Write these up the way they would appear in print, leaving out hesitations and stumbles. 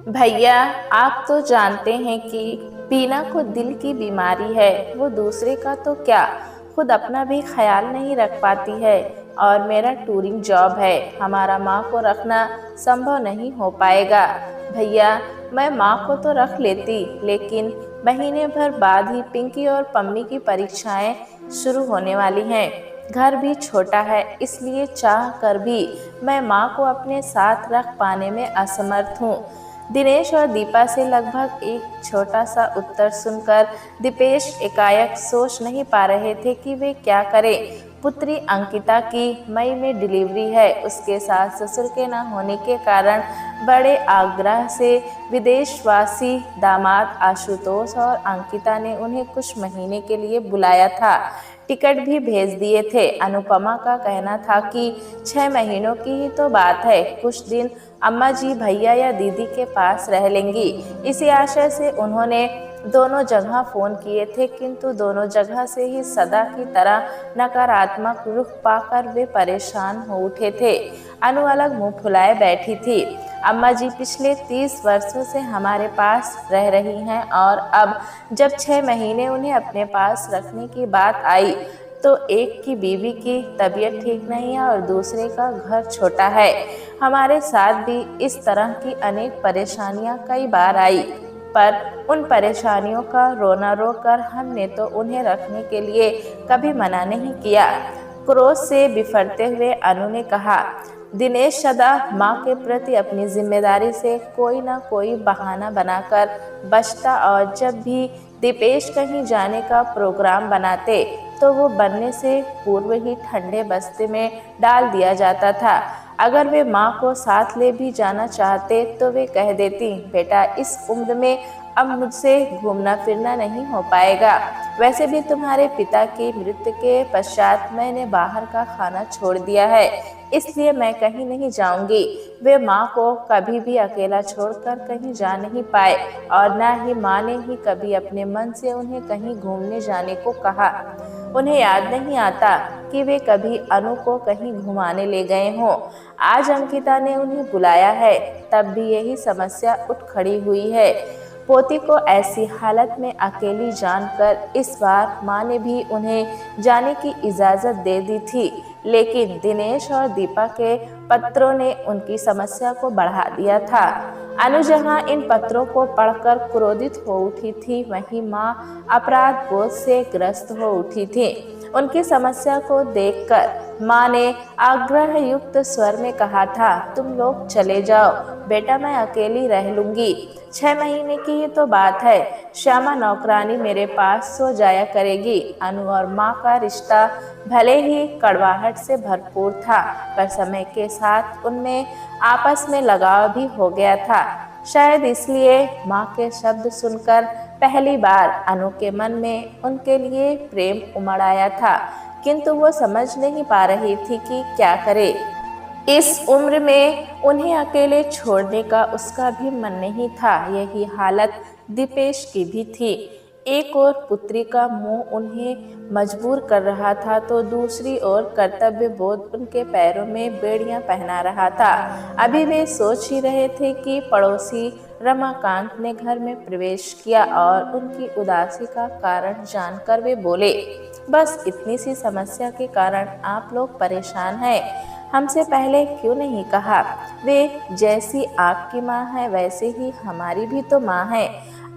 भैया, आप तो जानते हैं कि बीना को दिल की बीमारी है। वो दूसरे का तो क्या, खुद अपना भी ख्याल नहीं रख पाती है। और मेरा टूरिंग जॉब है, हमारा माँ को रखना संभव नहीं हो पाएगा। भैया, मैं माँ को तो रख लेती, लेकिन महीने भर बाद ही पिंकी और पम्मी की परीक्षाएं शुरू होने वाली हैं। घर भी छोटा है, इसलिए चाह कर भी मैं माँ को अपने साथ रख पाने में असमर्थ हूँ। दिनेश और दीपा से लगभग एक छोटा सा उत्तर सुनकर दीपेश एकाएक सोच नहीं पा रहे थे कि वे क्या करें। पुत्री अंकिता की मई में डिलीवरी है। उसके सास ससुर के न होने के कारण बड़े आग्रह से विदेशवासी दामाद आशुतोष और अंकिता ने उन्हें कुछ महीने के लिए बुलाया था। टिकट भी भेज दिए थे। अनुपमा का कहना था कि 6 महीनों की ही तो बात है, कुछ दिन अम्मा जी भैया या दीदी के पास रह लेंगी। इसी आशय से उन्होंने दोनों जगह फोन किए थे, किंतु दोनों जगह से ही सदा की तरह नकारात्मक रुख पाकर वे परेशान हो उठे थे। अनु अलग मुंह फुलाए बैठी थी। अम्मा जी पिछले 30 वर्षों से हमारे पास रह रही हैं, और अब जब 6 महीने उन्हें अपने पास रखने की बात आई तो एक की बीवी की तबीयत ठीक नहीं है और दूसरे का घर छोटा है। हमारे साथ भी इस तरह की अनेक परेशानियां कई बार आई, पर उन परेशानियों का रोना रोकर हमने तो उन्हें रखने के लिए कभी मना नहीं किया। क्रोध से बिफरते हुए अनु ने कहा, दिनेश सदा माँ के प्रति अपनी जिम्मेदारी से कोई ना कोई बहाना बनाकर बचता, और जब भी दीपेश कहीं जाने का प्रोग्राम बनाते तो वो बनने से पूर्व ही ठंडे बस्ते में डाल दिया जाता था। अगर वे माँ को साथ ले भी जाना चाहते तो वे कह देती, बेटा इस उम्र में अब मुझसे घूमना फिरना नहीं हो पाएगा। वैसे भी तुम्हारे पिता की मृत्यु के पश्चात मैंने बाहर का खाना छोड़ दिया है, इसलिए मैं कहीं नहीं जाऊंगी। वे माँ को कभी भी अकेला छोड़कर कहीं जा नहीं पाए, और न ही माँ ने ही कभी अपने मन से उन्हें कहीं घूमने जाने को कहा। उन्हें याद नहीं आता कि वे कभी अनु को कहीं घुमाने ले गए हों। आज अंकिता ने उन्हें बुलाया है, तब भी यही समस्या उठ खड़ी हुई है। पोती को ऐसी हालत में अकेली जानकर इस बार माँ ने भी उन्हें जाने की इजाज़त दे दी थी, लेकिन दिनेश और दीपा के पत्रों ने उनकी समस्या को बढ़ा दिया था। अनु जहाँ इन पत्रों को पढ़कर क्रोधित हो उठी थी, वहीं माँ अपराध बोध से ग्रस्त हो उठी थी। उनकी समस्या को देखकर माँ ने आग्रह युक्त स्वर में कहा था, तुम लोग चले जाओ बेटा, मैं अकेली रह लूंगी। 6 महीने की ही तो बात है। श्यामा नौकरानी मेरे पास सो जाया करेगी। अनु और माँ का रिश्ता भले ही कड़वाहट से भरपूर था, पर समय के साथ उनमें आपस में लगाव भी हो गया था। शायद इसलिए माँ के शब्द सुनकर पहली बार अनु के मन में उनके लिए प्रेम उमड़ आया था, किंतु वो समझ नहीं पा रही थी कि क्या करे। इस उम्र में उन्हें अकेले छोड़ने का उसका भी मन नहीं था। यही हालत दीपेश की भी थी। एक ओर पुत्री का मोह उन्हें मजबूर कर रहा था, तो दूसरी ओर कर्तव्य बोध उनके पैरों में बेड़ियां पहना रहा था। अभी वे सोच ही रहे थे कि पड़ोसी रमाकांत ने घर में प्रवेश किया, और उनकी उदासी का कारण जानकर वे बोले, बस इतनी सी समस्या के कारण आप लोग परेशान हैं, हमसे पहले क्यों नहीं कहा। वे जैसी आपकी माँ है वैसे ही हमारी भी तो माँ है।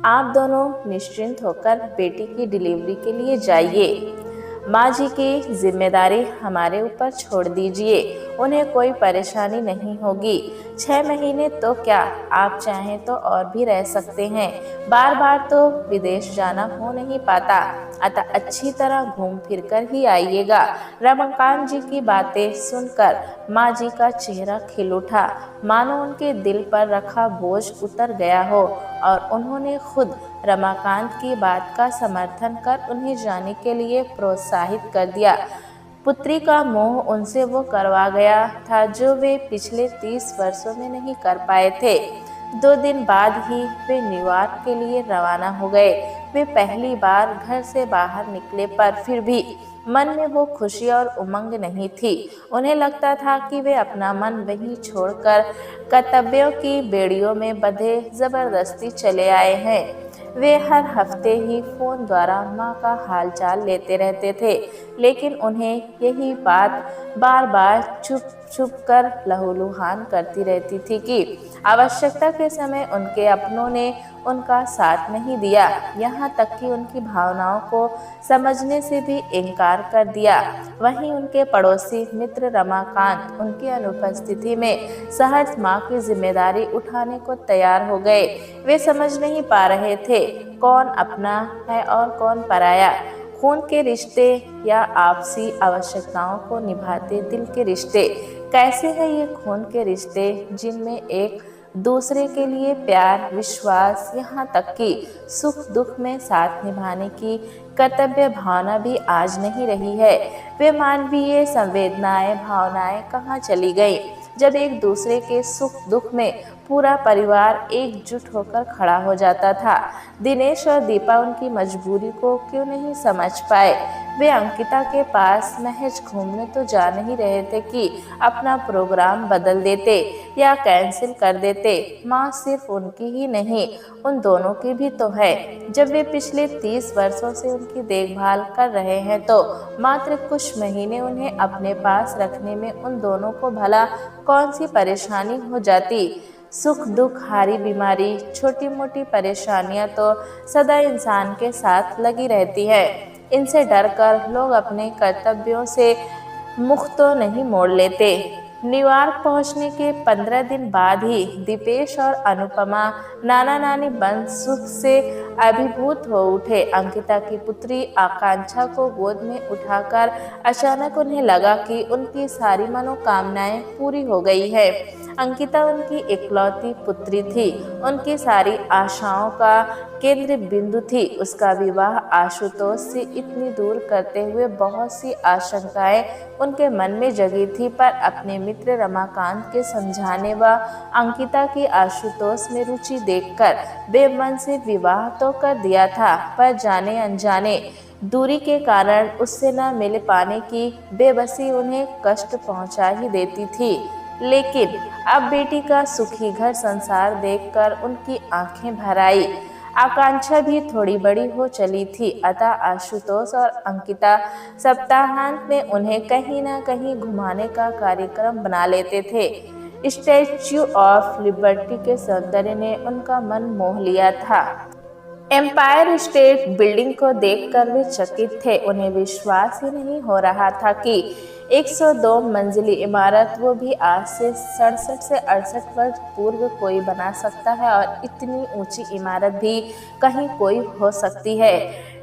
आप दोनों निश्चिंत होकर बेटी की डिलीवरी के लिए जाइए। माँ जी की जिम्मेदारी हमारे ऊपर छोड़ दीजिए, उन्हें कोई परेशानी नहीं होगी। 6 महीने तो क्या, आप चाहें तो और भी रह सकते हैं। बार बार तो विदेश जाना हो नहीं पाता, अतः अच्छी तरह घूम फिर कर ही आइएगा। रमाकांत जी की बातें सुनकर माँ जी का चेहरा खिल उठा, मानो उनके दिल पर रखा बोझ उतर गया हो, और उन्होंने खुद रमाकांत की बात का समर्थन कर उन्हें जाने के लिए प्रोत्साहित कर दिया। पुत्री का मोह उनसे वो करवा गया था जो वे पिछले 30 वर्षों में नहीं कर पाए थे। 2 दिन बाद ही वे न्यूयॉर्क के लिए रवाना हो गए। वे पहली बार घर से बाहर निकले, पर फिर भी मन में वो खुशी और उमंग नहीं थी। उन्हें लगता था कि वे अपना मन वहीं छोड़कर कर्तव्यों की बेड़ियों में बंधे जबरदस्ती चले आए हैं। वे हर हफ्ते ही फोन द्वारा माँ का हालचाल लेते रहते थे, लेकिन उन्हें यही बात बार बार चुप चुप कर लहूलुहान करती रहती थी कि आवश्यकता के समय उनके अपनों ने उनका साथ नहीं दिया, यहाँ तक कि उनकी भावनाओं को समझने से भी इनकार कर दिया। वहीं उनके पड़ोसी मित्र रमाकांत उनकी अनुपस्थिति में सहज माँ की जिम्मेदारी उठाने को तैयार हो गए। वे समझ नहीं पा रहे थे कौन अपना है और कौन पराया, खून के रिश्ते या आपसी आवश्यकताओं को निभाते दिल के रिश्ते। कैसे हैं ये खून के रिश्ते जिनमें एक दूसरे के लिए प्यार, विश्वास, यहाँ तक कि सुख दुख में साथ निभाने की कर्तव्य भावना भी आज नहीं रही है। वे मानवीय संवेदनाएं, भावनाएं कहाँ चली गई जब एक दूसरे के सुख दुख में पूरा परिवार एकजुट होकर खड़ा हो जाता था। दिनेश और दीपा उनकी मजबूरी को क्यों नहीं समझ पाए। वे अंकिता के पास महज घूमने तो जा नहीं रहे थे कि अपना प्रोग्राम बदल देते या कैंसिल कर देते। माँ सिर्फ उनकी ही नहीं, उन दोनों की भी तो है। जब वे पिछले 30 वर्षों से उनकी देखभाल कर रहे हैं तो मात्र कुछ महीने उन्हें अपने पास रखने में उन दोनों को भला कौन सी परेशानी हो जाती। सुख दुख, हारी बीमारी, छोटी मोटी परेशानियां तो सदा इंसान के साथ लगी रहती है। इनसे डरकर लोग अपने कर्तव्यों से मुख तो नहीं मोड़ लेते। न्यूयॉर्क पहुंचने के 15 दिन बाद ही दीपेश और अनुपमा नाना नानी बन सुख से अभिभूत हो उठे। अंकिता की पुत्री आकांक्षा को गोद में उठाकर अचानक उन्हें लगा कि उनकी सारी मनोकामनाएं पूरी हो गई है। अंकिता उनकी इकलौती पुत्री थी, उनकी सारी आशाओं का केंद्र बिंदु थी। उसका विवाह आशुतोष से इतनी दूर करते हुए बहुत सी आशंकाएं उनके मन में जगी थी, पर अपने मित्र रमाकांत के समझाने व अंकिता की आशुतोष में रुचि देखकर बेमन से विवाह तो कर दिया था, पर जाने अनजाने दूरी के कारण उससे न मिल पाने की बेबसी उन्हें कष्ट पहुंचा ही देती थी। लेकिन अब बेटी का सुखी घर संसार देखकर उनकी आंखें भर आई। आकांक्षा भी थोड़ी बड़ी हो चली थी, अतः आशुतोष और अंकिता सप्ताहांत में उन्हें कहीं न कहीं घुमाने का कार्यक्रम बना लेते थे। स्टैच्यू ऑफ लिबर्टी के सौंदर्य ने उनका मन मोह लिया था। एम्पायर स्टेट बिल्डिंग को देखकर वे चकित थे। उन्हें विश्वास ही नहीं हो रहा था कि 102 मंजिली इमारत, वो भी आज से 67 से 68 वर्ष पूर्व कोई बना सकता है, और इतनी ऊंची इमारत भी कहीं कोई हो सकती है।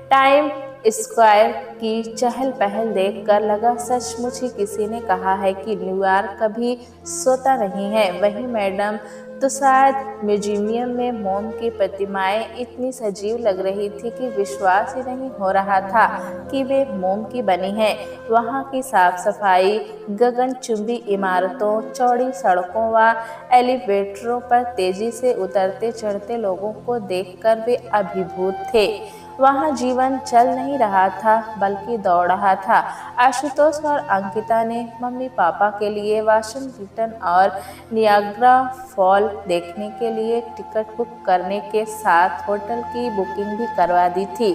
टाइम स्क्वायर की चहल पहल देखकर लगा सचमुच ही किसी ने कहा है कि न्यूयॉर्क कभी सोता नहीं है। वही मैडम तुसाद म्यूजियम में मोम की प्रतिमाएं इतनी सजीव लग रही थी कि विश्वास ही नहीं हो रहा था कि वे मोम की बनी हैं। वहाँ की साफ सफाई, गगनचुंबी इमारतों, चौड़ी सड़कों व एलिवेटरों पर तेजी से उतरते चढ़ते लोगों को देखकर वे अभिभूत थे। वहाँ जीवन चल नहीं रहा था बल्कि दौड़ रहा था। आशुतोष और अंकिता ने मम्मी पापा के लिए वाशिंगटन और नियाग्रा फॉल देखने के लिए टिकट बुक करने के साथ होटल की बुकिंग भी करवा दी थी।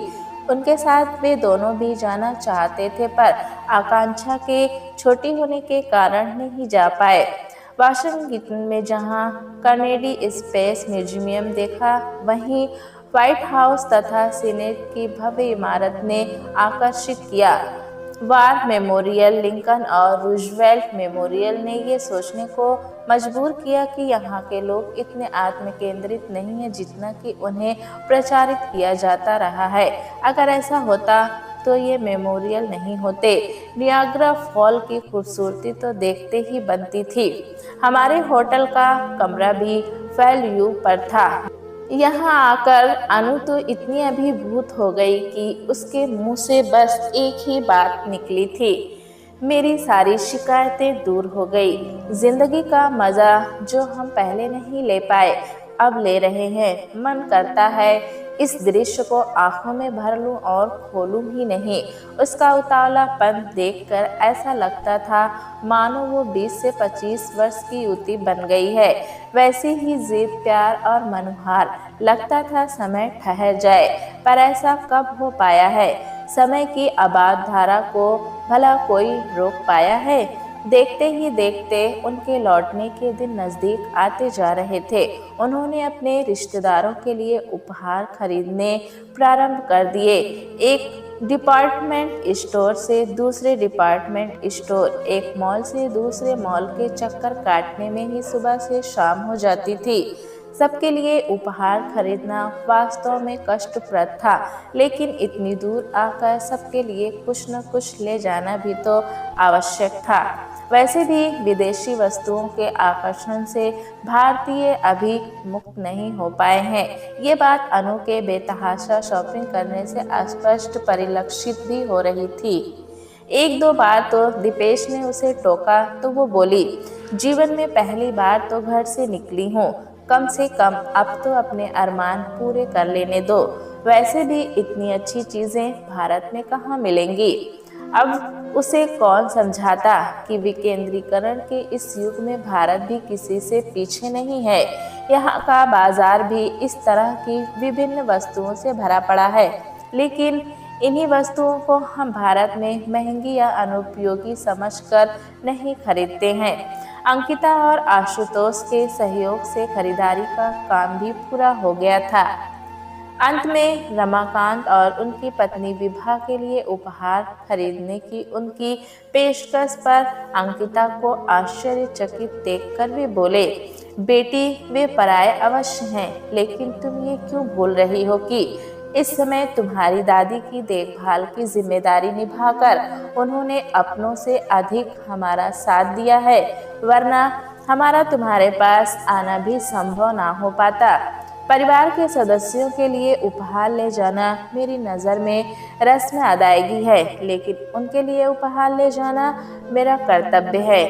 उनके साथ वे दोनों भी जाना चाहते थे, पर आकांक्षा के छोटी होने के कारण नहीं जा पाए। वाशिंगटन में जहाँ कैनेडी स्पेस म्यूजियम देखा, वहीं व्हाइट हाउस तथा सीनेट की भव्य इमारत ने आकर्षित किया। वार मेमोरियल, लिंकन और रूजवेल्ट मेमोरियल ने ये सोचने को मजबूर किया कि यहाँ के लोग इतने आत्मकेंद्रित नहीं हैं जितना कि उन्हें प्रचारित किया जाता रहा है। अगर ऐसा होता तो ये मेमोरियल नहीं होते। नियाग्रा फॉल की खूबसूरती तो देखते ही बनती थी। हमारे होटल का कमरा भी वैल्यू पर था। यहाँ आकर अनु तो इतनी अभिभूत हो गई कि उसके मुंह से बस एक ही बात निकली थी, मेरी सारी शिकायतें दूर हो गई। जिंदगी का मज़ा जो हम पहले नहीं ले पाए अब ले रहे हैं। मन करता है इस दृश्य को आंखों में भर लूं और खोलूं ही नहीं। उसका उतावलापन देखकर ऐसा लगता था मानो वो 20 से 25 वर्ष की युवती बन गई है। वैसी ही जिद, प्यार और मनोहार। लगता था समय ठहर जाए, पर ऐसा कब हो पाया है? समय की अबाध धारा को भला कोई रोक पाया है? देखते ही देखते उनके लौटने के दिन नजदीक आते जा रहे थे। उन्होंने अपने रिश्तेदारों के लिए उपहार खरीदने प्रारंभ कर दिए। एक डिपार्टमेंट स्टोर से दूसरे डिपार्टमेंट स्टोर, एक मॉल से दूसरे मॉल के चक्कर काटने में ही सुबह से शाम हो जाती थी। सबके लिए उपहार खरीदना वास्तव में कष्टप्रद था, लेकिन इतनी दूर आकर सबके लिए कुछ न कुछ ले जाना भी तो आवश्यक था। वैसे भी विदेशी वस्तुओं के आकर्षण से भारतीय अभी मुक्त नहीं हो पाए हैं। ये बात अनु के बेतहाशा शॉपिंग करने से स्पष्ट परिलक्षित भी हो रही थी। एक दो बार तो दीपेश ने उसे टोका तो वो बोली, जीवन में पहली बार तो घर से निकली हूँ, कम से कम अब तो अपने अरमान पूरे कर लेने दो। वैसे भी इतनी अच्छी चीजें भारत में कहाँ मिलेंगी। अब उसे कौन समझाता कि विकेंद्रीकरण के इस युग में भारत भी किसी से पीछे नहीं है। यहाँ का बाजार भी इस तरह की विभिन्न वस्तुओं से भरा पड़ा है, लेकिन इन्हीं वस्तुओं को हम भारत में महंगी या अनुपयोगी समझकर नहीं खरीदते हैं। अंकिता और आशुतोष के सहयोग से खरीदारी का काम भी पूरा हो गया था। अंत में रमाकांत और उनकी पत्नी विभा के लिए उपहार खरीदने की उनकी पेशकश पर अंकिता को आश्चर्यचकित देखकर वे बोले, बेटी वे पराये अवश्य हैं, लेकिन तुम ये क्यों बोल रही हो कि इस समय तुम्हारी दादी की देखभाल की जिम्मेदारी निभाकर उन्होंने अपनों से अधिक हमारा साथ दिया है, वरना हमारा तुम्हारे पास आना भी संभव ना हो पाता। परिवार के सदस्यों के लिए उपहार ले जाना मेरी नज़र में रस्म अदायगी है, लेकिन उनके लिए उपहार ले जाना मेरा कर्तव्य है।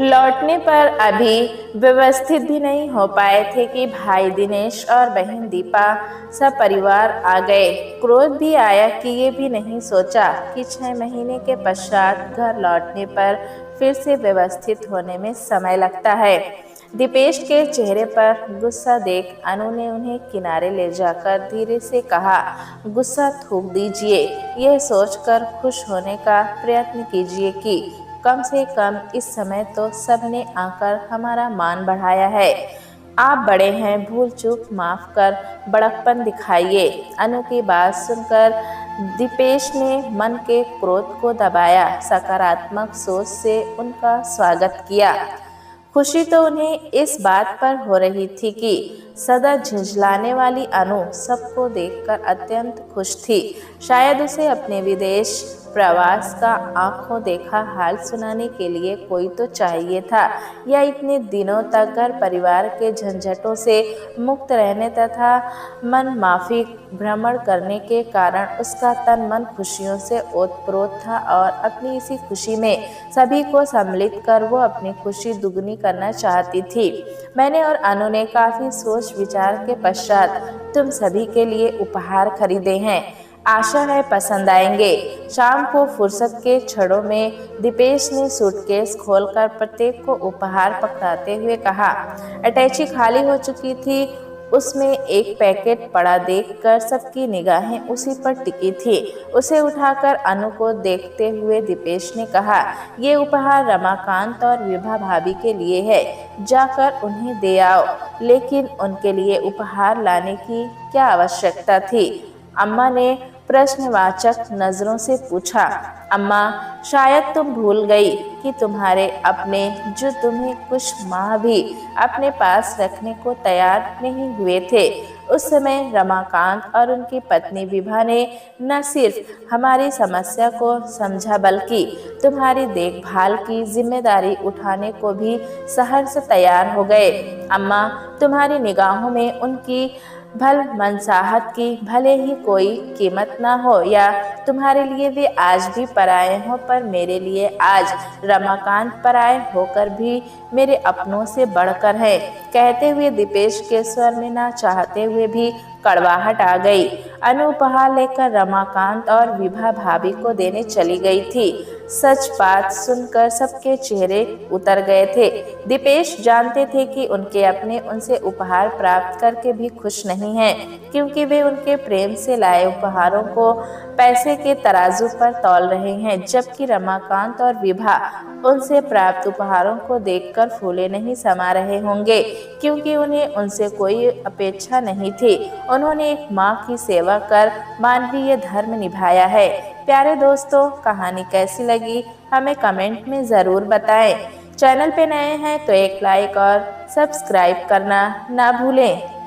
लौटने पर अभी व्यवस्थित भी नहीं हो पाए थे कि भाई दिनेश और बहन दीपा सब परिवार आ गए। क्रोध भी आया कि ये भी नहीं सोचा कि 6 महीने के पश्चात घर लौटने पर फिर से व्यवस्थित होने में समय लगता है। दीपेश के चेहरे पर गुस्सा देख अनु ने उन्हें किनारे ले जाकर धीरे से कहा, गुस्सा थूक दीजिए, यह सोचकर खुश होने का प्रयत्न कीजिए कि कम से कम इस समय तो सबने आकर हमारा मान बढ़ाया है। आप बड़े हैं, भूल चूक माफ कर बड़कपन दिखाइए। अनु की बात सुनकर दीपेश ने मन के क्रोध को दबाया, सकारात्मक सोच से उनका स्वागत किया। खुशी तो उन्हें इस बात पर हो रही थी कि सदा झुंझलाने वाली अनु सबको देखकर अत्यंत खुश थी। शायद उसे अपने विदेश प्रवास का आंखों देखा हाल सुनाने के लिए कोई तो चाहिए था, या इतने दिनों तक घर परिवार के झंझटों से मुक्त रहने तथा मन माफी भ्रमण करने के कारण उसका तन मन खुशियों से ओतप्रोत था, और अपनी इसी खुशी में सभी को सम्मिलित कर वो अपनी खुशी दुगनी करना चाहती थी। मैंने और अनु ने काफी सोच विचार के पश्चात तुम सभी के लिए उपहार खरीदे हैं, आशा है पसंद आएंगे। शाम को फुर्सत के क्षणों में दीपेश ने सूटकेस खोलकर प्रत्येक को उपहार पकड़ाते हुए कहा। अटैची खाली हो चुकी थी, उसमें एक पैकेट पड़ा देखकर सबकी निगाहें उसी पर टिकी थी। उसे उठाकर अनु को देखते हुए दीपेश ने कहा, ये उपहार रमाकांत और विभा भाभी के लिए है, जाकर उन्हें दे आओ। लेकिन उनके लिए उपहार लाने की क्या आवश्यकता थी? अम्मा ने प्रश्नवाचक नजरों से पूछा। अम्मा, शायद तुम भूल गई कि तुम्हारे अपने, जो तुम्हें कुछ माह भी अपने पास रखने को तैयार नहीं हुए थे, उस समय रमाकांत और उनकी पत्नी विभा ने न सिर्फ हमारी समस्या को समझा, बल्कि तुम्हारी देखभाल की जिम्मेदारी उठाने को भी सहर्ष तैयार हो गए। अम्मा, तुम्हारी निगाहों में उनकी भल मनसाहत की भले ही कोई कीमत ना हो, या तुम्हारे लिए वे आज भी पराये हों, पर मेरे लिए आज रमाकांत पराये होकर भी मेरे अपनों से बढ़कर है। कहते हुए दीपेश के स्वर में ना चाहते हुए भी कड़वाहट आ गई। अनु उपहार लेकर रमाकांत और विभा भाभी को देने चली गई थी। सच बात सुनकर सबके चेहरे उतर गए थे। दीपेश जानते थे कि उनके अपने उनसे उपहार प्राप्त करके भी खुश नहीं हैं, क्योंकि वे उनके प्रेम से लाए उपहारों को पैसे के तराजू पर तौल रहे हैं, जबकि रमाकांत और विभा उनसे प्राप्त उपहारों को देखकर फूले नहीं समा रहे होंगे, क्योंकि उन्हें उनसे कोई अपेक्षा नहीं थी। उन्होंने एक माँ की सेवा कर मानवीय धर्म निभाया है। प्यारे दोस्तों, कहानी कैसी लगी हमें कमेंट में ज़रूर बताएं। चैनल पे नए हैं तो एक लाइक और सब्सक्राइब करना ना भूलें।